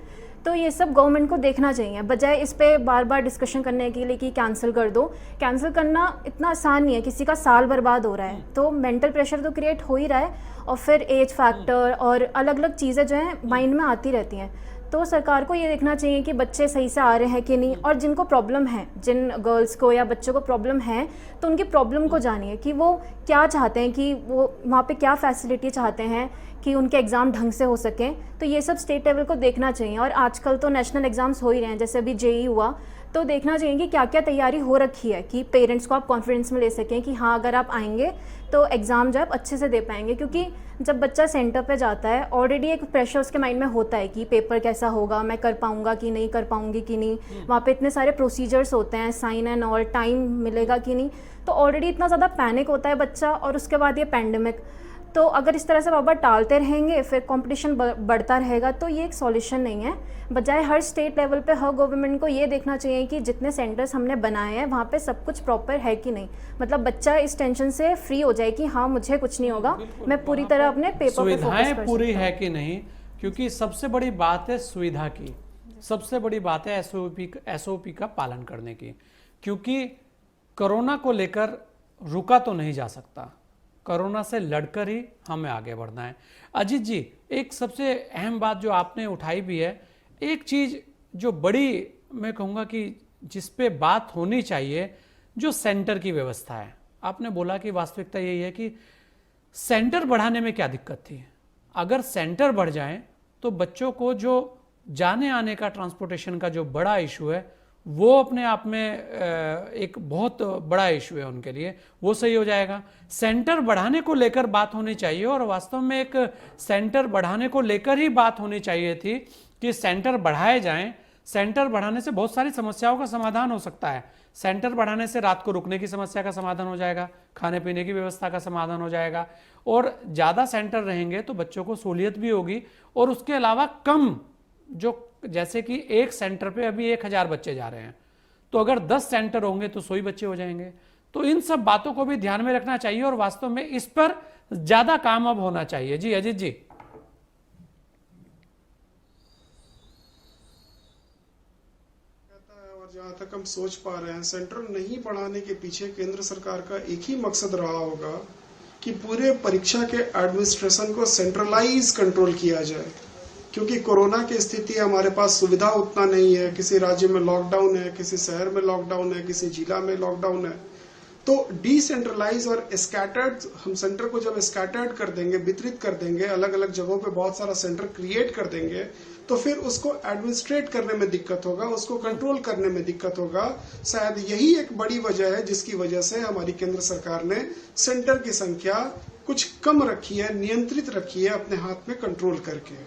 तो ये सब गवर्नमेंट को देखना चाहिए, बजाय इस पे बार बार डिस्कशन करने के लिए कि कैंसिल कर दो। कैंसिल करना इतना आसान नहीं है, किसी का साल बर्बाद हो रहा है, तो मेंटल प्रेशर तो क्रिएट हो ही रहा है, और फिर एज फैक्टर और अलग अलग चीज़ें जो हैं माइंड में आती रहती हैं। तो सरकार को ये देखना चाहिए कि बच्चे सही से आ रहे हैं कि नहीं, और जिनको प्रॉब्लम है, जिन गर्ल्स को या बच्चों को प्रॉब्लम है, तो उनकी प्रॉब्लम को जानिए कि वो क्या चाहते हैं, कि वो वहाँ पे क्या फैसिलिटी चाहते हैं कि उनके एग्ज़ाम ढंग से हो सकें। तो ये सब स्टेट लेवल को देखना चाहिए। और आजकल तो नेशनल एग्ज़ाम्स हो ही रहे हैं, जैसे अभी जेई हुआ, तो देखना चाहिए कि क्या क्या तैयारी हो रखी है, कि पेरेंट्स को आप कॉन्फिडेंस में ले सकें कि हाँ अगर आप आएंगे तो एग्ज़ाम जो आप अच्छे से दे पाएंगे। क्योंकि जब बच्चा सेंटर पे जाता है, ऑलरेडी एक प्रेशर उसके माइंड में होता है कि पेपर कैसा होगा, मैं कर पाऊंगा कि नहीं, कर पाऊंगी कि नहीं, वहाँ पे इतने सारे प्रोसीजर्स होते हैं, साइन एंड ऑल, टाइम मिलेगा कि नहीं, तो ऑलरेडी इतना ज़्यादा पैनिक होता है बच्चा। और उसके बाद ये पैंडेमिक, तो अगर इस तरह से बार बार टालते रहेंगे, फिर कंपटीशन बढ़ता रहेगा, तो ये एक सॉल्यूशन नहीं है। बजाय हर स्टेट लेवल पे हर गवर्नमेंट को ये देखना चाहिए कि जितने सेंटर्स हमने बनाए हैं वहाँ पे सब कुछ प्रॉपर है कि नहीं, मतलब बच्चा इस टेंशन से फ्री हो जाए कि हाँ मुझे कुछ नहीं होगा, मैं पूरी तरह अपने पेपर पे फोकस सुविधाएं कर पूरी सकता है कि नहीं, क्योंकि सबसे बड़ी बात है सुविधा की, सबसे बड़ी बात है एसओपी का पालन करने की। क्योंकि कोरोना को लेकर रुका तो नहीं जा सकता, कोरोना से लड़कर ही हमें आगे बढ़ना है। अजीत जी, एक सबसे अहम बात जो आपने उठाई भी है, एक चीज जो बड़ी मैं कहूँगा कि जिस पे बात होनी चाहिए, जो सेंटर की व्यवस्था है। आपने बोला कि वास्तविकता यही है कि सेंटर बढ़ाने में क्या दिक्कत थी। अगर सेंटर बढ़ जाएं तो बच्चों को जो जाने आने का ट्रांसपोर्टेशन का जो बड़ा इशू है, वो अपने आप में एक बहुत बड़ा इशू है उनके लिए, वो सही हो जाएगा। सेंटर बढ़ाने को लेकर बात होनी चाहिए, और वास्तव में एक सेंटर बढ़ाने को लेकर ही बात होनी चाहिए थी कि सेंटर बढ़ाए जाएं। सेंटर बढ़ाने से बहुत सारी समस्याओं का समाधान हो सकता है। सेंटर बढ़ाने से रात को रुकने की समस्या का समाधान हो जाएगा, खाने पीने की व्यवस्था का समाधान हो जाएगा, और ज़्यादा सेंटर रहेंगे तो बच्चों को सहूलियत भी होगी। और उसके अलावा कम, जो जैसे कि एक सेंटर पे अभी 1000 बच्चे जा रहे हैं, तो अगर 10 सेंटर होंगे तो 100 ही बच्चे हो जाएंगे। तो इन सब बातों को भी ध्यान में रखना चाहिए, और वास्तव में इस पर ज्यादा काम अब होना चाहिए। जी अजीत जी। और जहाँ तक हम सोच पा रहे हैं, सेंटर नहीं बढ़ाने के पीछे केंद्र सरकार का एक ही मकसद रहा होगा कि पूरे परीक्षा के एडमिनिस्ट्रेशन को सेंट्रलाइज कंट्रोल किया जाए। क्योंकि कोरोना की स्थिति हमारे पास सुविधा उतना नहीं है, किसी राज्य में लॉकडाउन है, किसी शहर में लॉकडाउन है, किसी जिला में लॉकडाउन है। तो डिसेंट्रलाइज और स्कैटर्ड, हम सेंटर को जब स्कैटर्ड कर देंगे, वितरित कर देंगे, अलग अलग जगहों पे बहुत सारा सेंटर क्रिएट कर देंगे, तो फिर उसको एडमिनिस्ट्रेट करने में दिक्कत होगा, उसको कंट्रोल करने में दिक्कत होगा। शायद यही एक बड़ी वजह है जिसकी वजह से हमारी केंद्र सरकार ने सेंटर की संख्या कुछ कम रखी है, नियंत्रित रखी है, अपने हाथ में कंट्रोल करके।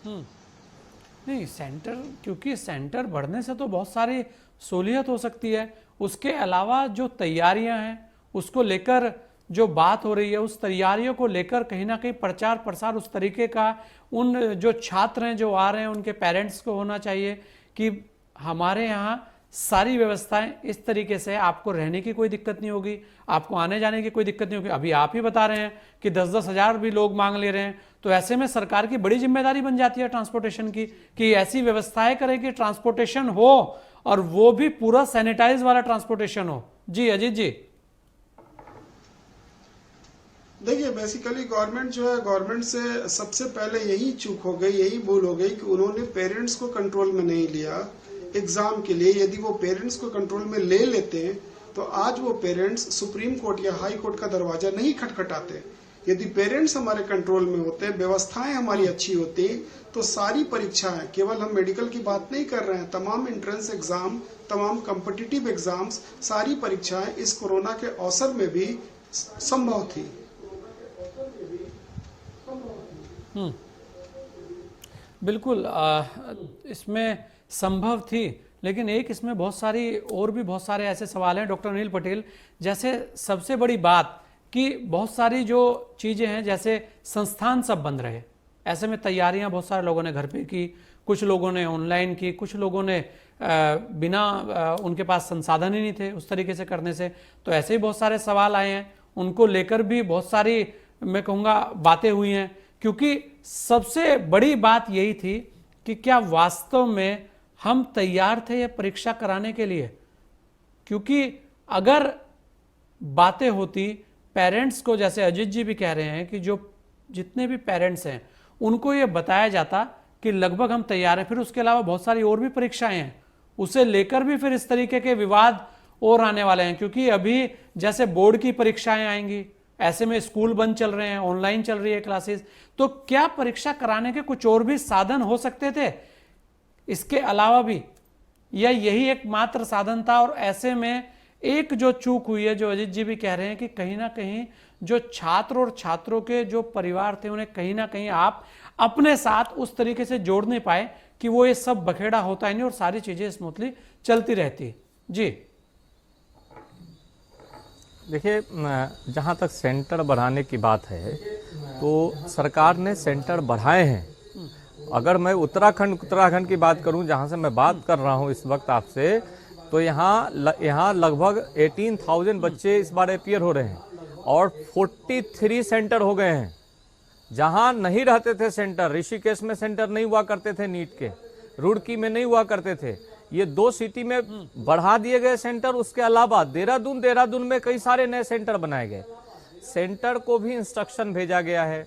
नहीं, सेंटर, क्योंकि सेंटर बढ़ने से तो बहुत सारी सहूलियत हो सकती है। उसके अलावा जो तैयारियां हैं उसको लेकर जो बात हो रही है, उस तैयारियों को लेकर कहीं ना कहीं प्रचार प्रसार उस तरीके का उन जो छात्र हैं जो आ रहे हैं उनके पेरेंट्स को होना चाहिए कि हमारे यहाँ सारी व्यवस्थाएं इस तरीके से, आपको रहने की कोई दिक्कत नहीं होगी, आपको आने जाने की कोई दिक्कत नहीं होगी। अभी आप ही बता रहे हैं कि 10-10 हज़ार भी लोग मांग ले रहे हैं, तो ऐसे में सरकार की बड़ी जिम्मेदारी बन जाती है ट्रांसपोर्टेशन की, कि ऐसी व्यवस्थाएं करें कि ट्रांसपोर्टेशन हो, और वो भी पूरा सैनिटाइज वाला ट्रांसपोर्टेशन हो। जी अजीत जी। देखिए, बेसिकली गवर्नमेंट जो है, गवर्नमेंट से सबसे पहले यही चूक हो गई, यही भूल हो गई कि उन्होंने पेरेंट्स को कंट्रोल में नहीं लिया एग्जाम के लिए। यदि वो पेरेंट्स को कंट्रोल में ले लेते तो आज वो पेरेंट्स सुप्रीम कोर्ट या हाई कोर्ट का दरवाजा नहीं खटखटाते। यदि पेरेंट्स हमारे कंट्रोल में होते, व्यवस्थाएं हमारी अच्छी होती, तो सारी परीक्षाएं, केवल हम मेडिकल की बात नहीं कर रहे हैं, तमाम एंट्रेंस एग्जाम, तमाम कॉम्पिटिटिव एग्जाम्स, सारी परीक्षाएं इस कोरोना के अवसर में भी संभव थी। बिल्कुल, इसमें संभव थी, लेकिन एक इसमें बहुत सारी और भी बहुत सारे ऐसे सवाल हैं डॉक्टर अनिल पटेल। जैसे सबसे बड़ी बात कि बहुत सारी जो चीज़ें हैं, जैसे संस्थान सब बंद रहे, ऐसे में तैयारियां बहुत सारे लोगों ने घर पे की, कुछ लोगों ने ऑनलाइन की, कुछ लोगों ने बिना उनके पास संसाधन ही नहीं थे उस तरीके से करने से, तो ऐसे ही बहुत सारे सवाल आए हैं, उनको लेकर भी बहुत सारी मैं कहूँगा बातें हुई हैं क्योंकि सबसे बड़ी बात यही थी कि क्या वास्तव में हम तैयार थे ये परीक्षा कराने के लिए। क्योंकि अगर बातें होती पेरेंट्स को, जैसे अजीत जी भी कह रहे हैं कि जो जितने भी पेरेंट्स हैं उनको ये बताया जाता कि लगभग हम तैयार हैं, फिर उसके अलावा बहुत सारी और भी परीक्षाएं हैं, उसे लेकर भी फिर इस तरीके के विवाद और आने वाले हैं। क्योंकि अभी जैसे बोर्ड की परीक्षाएं आएंगी, ऐसे में स्कूल बंद चल रहे हैं, ऑनलाइन चल रही है क्लासेस, तो क्या परीक्षा कराने के कुछ और भी साधन हो सकते थे इसके अलावा भी, या यही एकमात्र साधन था? और ऐसे में एक जो चूक हुई है, जो अजीत जी भी कह रहे हैं कि कहीं ना कहीं जो छात्र और छात्रों के जो परिवार थे उन्हें कहीं ना कहीं आप अपने साथ उस तरीके से जोड़ नहीं पाए कि वो ये सब बखेड़ा होता ही नहीं और सारी चीजें स्मूथली चलती रहती। जी देखिए, जहाँ तक सेंटर बढ़ाने की बात है तो सरकार ने सेंटर बढ़ाए हैं। अगर मैं उत्तराखंड की बात करूं, जहां से मैं बात कर रहा हूं इस वक्त आपसे, तो यहाँ लगभग 18,000 बच्चे इस बार अपीयर हो रहे हैं और 43 सेंटर हो गए हैं। जहां नहीं रहते थे सेंटर, ऋषिकेश में सेंटर नहीं हुआ करते थे नीट के, रुड़की में नहीं हुआ करते थे, ये 2 सिटी में बढ़ा दिए गए सेंटर। उसके अलावा देहरादून में कई सारे नए सेंटर बनाए गए। सेंटर को भी इंस्ट्रक्शन भेजा गया है।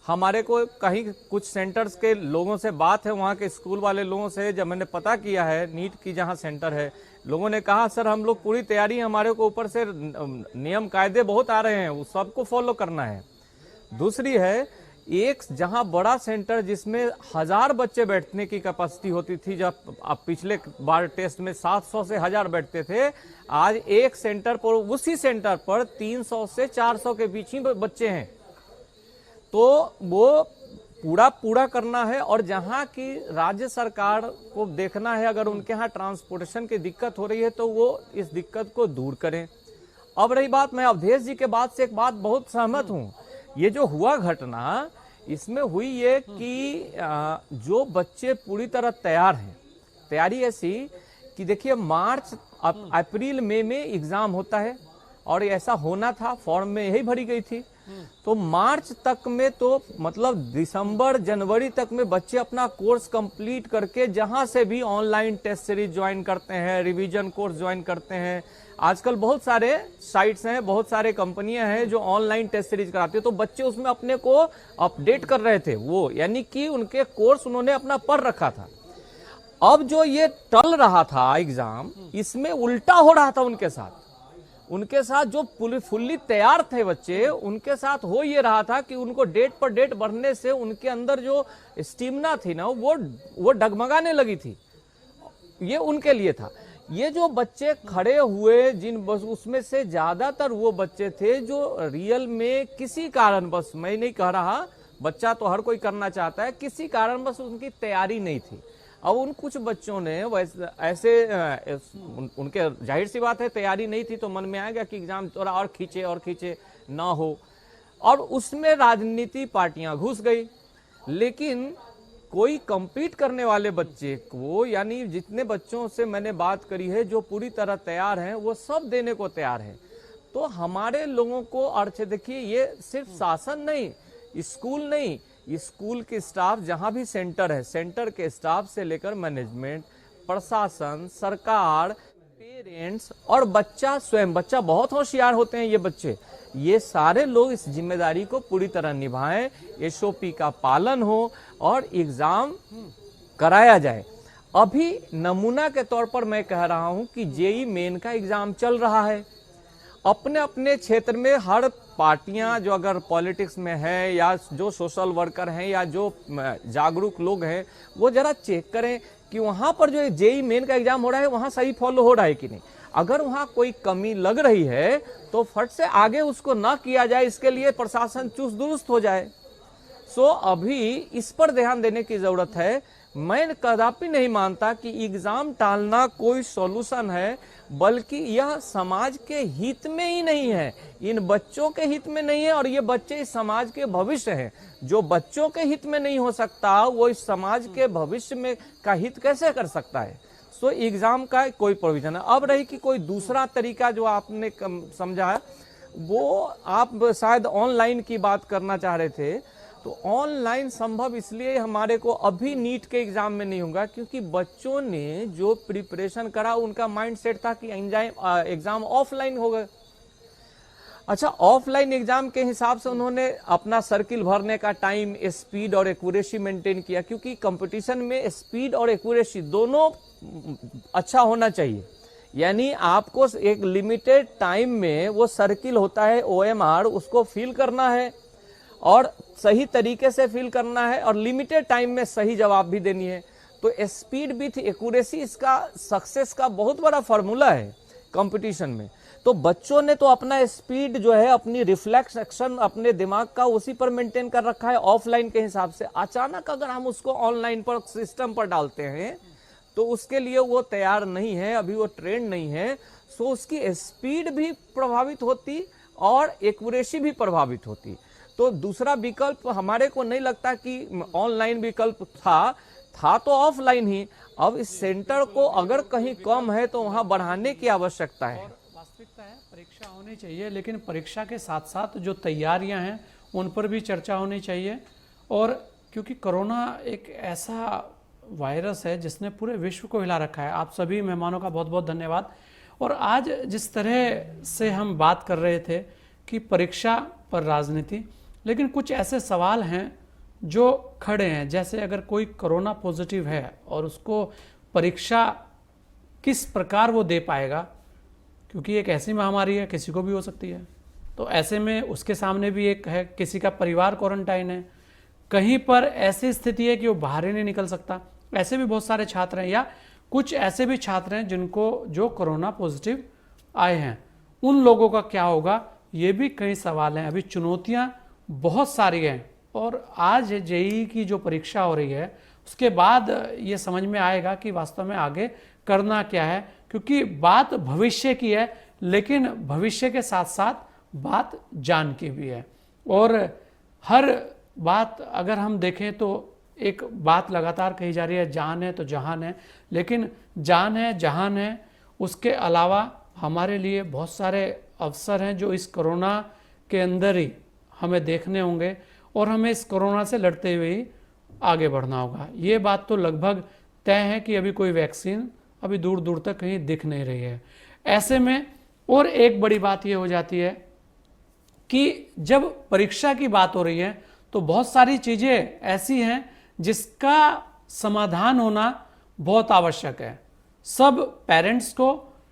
हमारे को कहीं कुछ सेंटर्स के लोगों से बात है, वहाँ के स्कूल वाले लोगों से जब मैंने पता किया है नीट की जहाँ सेंटर है, लोगों ने कहा सर हम लोग पूरी तैयारी, हमारे को ऊपर से नियम कायदे बहुत आ रहे हैं, वो सबको फॉलो करना है। दूसरी है, एक जहां बड़ा सेंटर जिसमें 1000 बच्चे बैठने की कैपेसिटी होती थी, जब आप पिछले बार टेस्ट में 700 से 1000 बैठते थे, आज एक सेंटर पर, उसी सेंटर पर 300 से 400 के बीच ही बच्चे हैं। तो वो पूरा करना है। और जहां की राज्य सरकार को देखना है, अगर उनके यहाँ ट्रांसपोर्टेशन की दिक्कत हो रही है तो वो इस दिक्कत को दूर करें। अब रही बात, मैं अवधेश जी के बात से एक बात बहुत सहमत हूं, ये जो हुआ घटना, इसमें हुई ये कि जो बच्चे पूरी तरह तैयार हैं, तैयारी ऐसी कि देखिए मार्च अप्रैल मई में एग्जाम होता है और ऐसा होना था, फॉर्म में यही भरी गई थी। तो मार्च तक में, तो मतलब दिसंबर जनवरी तक में बच्चे अपना कोर्स कंप्लीट करके जहां से भी ऑनलाइन टेस्ट सीरीज ज्वाइन करते हैं, रिवीजन कोर्स ज्वाइन करते हैं। आजकल बहुत सारे साइट्स हैं, बहुत सारे कंपनियां हैं जो ऑनलाइन टेस्ट सीरीज कराती है, तो बच्चे उसमें अपने को अपडेट कर रहे थे, वो यानी कि उनके कोर्स उन्होंने अपना पढ़ रखा था। अब जो ये टल रहा था एग्जाम, इसमें उल्टा हो रहा था उनके साथ जो फुल्ली तैयार थे बच्चे, उनके साथ हो ये रहा था कि उनको डेट पर डेट बढ़ने से उनके अंदर जो स्टेमिना थी ना, वो डगमगाने लगी थी। ये उनके लिए था। ये जो बच्चे खड़े हुए, उसमें से ज्यादातर वो बच्चे थे जो रियल में किसी कारण, बस मैं नहीं कह रहा, बच्चा तो हर कोई करना चाहता है, किसी कारण बस उनकी तैयारी नहीं थी। अब उन कुछ बच्चों ने ऐसे उनके जाहिर सी बात है तैयारी नहीं थी, तो मन में आ गया कि एग्जाम थोड़ा और खींचे ना हो, और उसमें राजनीति पार्टियां घुस गई। लेकिन कोई compete करने वाले बच्चे को, यानी जितने बच्चों से मैंने बात करी है जो पूरी तरह तैयार हैं, वो सब देने को तैयार है। तो हमारे लोगों को अर्थ देखिए, ये सिर्फ शासन नहीं, स्कूल नहीं, स्कूल के स्टाफ, जहां भी सेंटर है, सेंटर के स्टाफ से लेकर मैनेजमेंट, प्रशासन, सरकार, पेरेंट्स और बच्चा स्वयं, बच्चा बहुत होशियार होते हैं ये बच्चे, ये सारे लोग इस जिम्मेदारी को पूरी तरह निभाएं, एसओपी का पालन हो और एग्जाम कराया जाए। अभी नमूना के तौर पर मैं कह रहा हूं कि जेई मेन का एग्जाम चल रहा है। अपने अपने क्षेत्र में हर पार्टियां जो अगर पॉलिटिक्स में है, या जो सोशल वर्कर हैं, या जो जागरूक लोग हैं, वो जरा चेक करें कि वहां पर जो जेई मेन का एग्जाम हो रहा है वहां सही फॉलो हो रहा है कि नहीं। अगर वहां कोई कमी लग रही है तो फट से आगे उसको ना किया जाए, इसके लिए प्रशासन चुस्त दुरुस्त हो जाए। सो अभी इस पर ध्यान देने की जरूरत है। मैं कदापि नहीं मानता कि एग्जाम टालना कोई सॉल्यूशन है, बल्कि यह समाज के हित में ही नहीं है, इन बच्चों के हित में नहीं है, और ये बच्चे इस समाज के भविष्य हैं। जो बच्चों के हित में नहीं हो सकता, वो इस समाज के भविष्य में का हित कैसे कर सकता है। सो एग्जाम का कोई प्रोविजन है। अब रही कि कोई दूसरा तरीका जो आपने समझा है, वो आप शायद ऑनलाइन की बात करना चाह रहे थे, तो ऑनलाइन संभव इसलिए हमारे को अभी नीट के एग्जाम में नहीं होगा क्योंकि बच्चों ने जो प्रिपरेशन करा उनका माइंड सेट था कि एग्जाम ऑफलाइन होगा। अच्छा, ऑफलाइन एग्जाम के हिसाब से उन्होंने अपना सर्किल भरने का टाइम, स्पीड और एक्यूरेसी मेंटेन किया, क्योंकि कंपटीशन में स्पीड और एक्यूरेसी दोनों अच्छा होना चाहिए। यानी आपको एक लिमिटेड टाइम में वो सर्किल होता है OMR, उसको फिल करना है और सही तरीके से फिल करना है और लिमिटेड टाइम में सही जवाब भी देनी है। तो स्पीड विथ एक्यूरेसी इसका सक्सेस का बहुत बड़ा फार्मूला है कंपटीशन में। तो बच्चों ने तो अपना स्पीड जो है, अपनी रिफ्लेक्स एक्शन अपने दिमाग का उसी पर मेंटेन कर रखा है ऑफलाइन के हिसाब से। अचानक अगर हम उसको ऑनलाइन पर सिस्टम पर डालते हैं तो उसके लिए वो तैयार नहीं है, अभी वो ट्रेंड नहीं है, सो उसकी स्पीड भी प्रभावित होती और एक्यूरेसी भी प्रभावित होती। तो दूसरा विकल्प हमारे को नहीं लगता कि ऑनलाइन विकल्प था तो ऑफलाइन ही। अब इस सेंटर को अगर कहीं कम है तो वहां बढ़ाने की आवश्यकता है। वास्तविकता है परीक्षा होनी चाहिए, लेकिन परीक्षा के साथ साथ जो तैयारियां हैं उन पर भी चर्चा होनी चाहिए। और क्योंकि कोरोना एक ऐसा वायरस है जिसने पूरे विश्व को हिला रखा है। आप सभी मेहमानों का बहुत बहुत धन्यवाद। और आज जिस तरह से हम बात कर रहे थे कि परीक्षा पर राजनीति, लेकिन कुछ ऐसे सवाल हैं जो खड़े हैं, जैसे अगर कोई कोरोना पॉजिटिव है और उसको परीक्षा किस प्रकार वो दे पाएगा, क्योंकि एक ऐसी महामारी है, किसी को भी हो सकती है। तो ऐसे में उसके सामने भी एक है, किसी का परिवार क्वारंटाइन है, कहीं पर ऐसी स्थिति है कि वो बाहर ही नहीं निकल सकता। ऐसे भी बहुत सारे छात्र हैं, या कुछ ऐसे भी छात्र हैं जो कोरोना पॉजिटिव आए हैं, उन लोगों का क्या होगा, ये भी कई सवाल हैं। अभी चुनौतियां बहुत सारी हैं। और आज जेईई की जो परीक्षा हो रही है उसके बाद ये समझ में आएगा कि वास्तव में आगे करना क्या है, क्योंकि बात भविष्य की है, लेकिन भविष्य के साथ साथ बात जान की भी है। और हर बात अगर हम देखें तो एक बात लगातार कही जा रही है, जान है तो जहान है। लेकिन जान है, जहान है, उसके अलावा हमारे लिए बहुत सारे अवसर हैं जो इस कोरोना के अंदर ही हमें देखने होंगे, और हमें इस कोरोना से लड़ते हुए ही आगे बढ़ना होगा। ये बात तो लगभग तय है कि अभी कोई वैक्सीन अभी दूर दूर तक कहीं दिख नहीं रही है। ऐसे में और एक बड़ी बात ये हो जाती है कि जब परीक्षा की बात हो रही है तो बहुत सारी चीज़ें ऐसी हैं जिसका समाधान होना बहुत आवश्यक है। सब पेरेंट्स को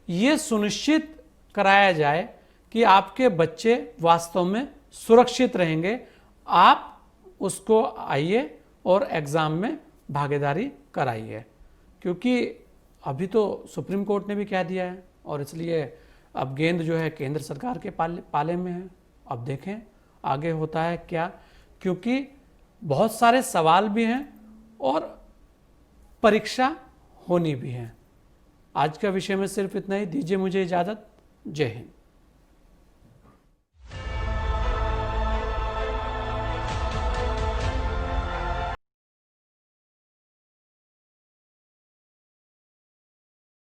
ये सुनिश्चित कराया जाए कि आपके बच्चे वास्तव में सुरक्षित रहेंगे, आप उसको आइए और एग्ज़ाम में भागीदारी कराइए। क्योंकि अभी तो सुप्रीम कोर्ट ने भी कह दिया है, और इसलिए अब गेंद जो है केंद्र सरकार के पाले में है। अब देखें आगे होता है क्या, क्योंकि बहुत सारे सवाल भी हैं और परीक्षा होनी भी है। आज का विषय में सिर्फ इतना ही। दीजिए मुझे इजाज़त। जय हिंद।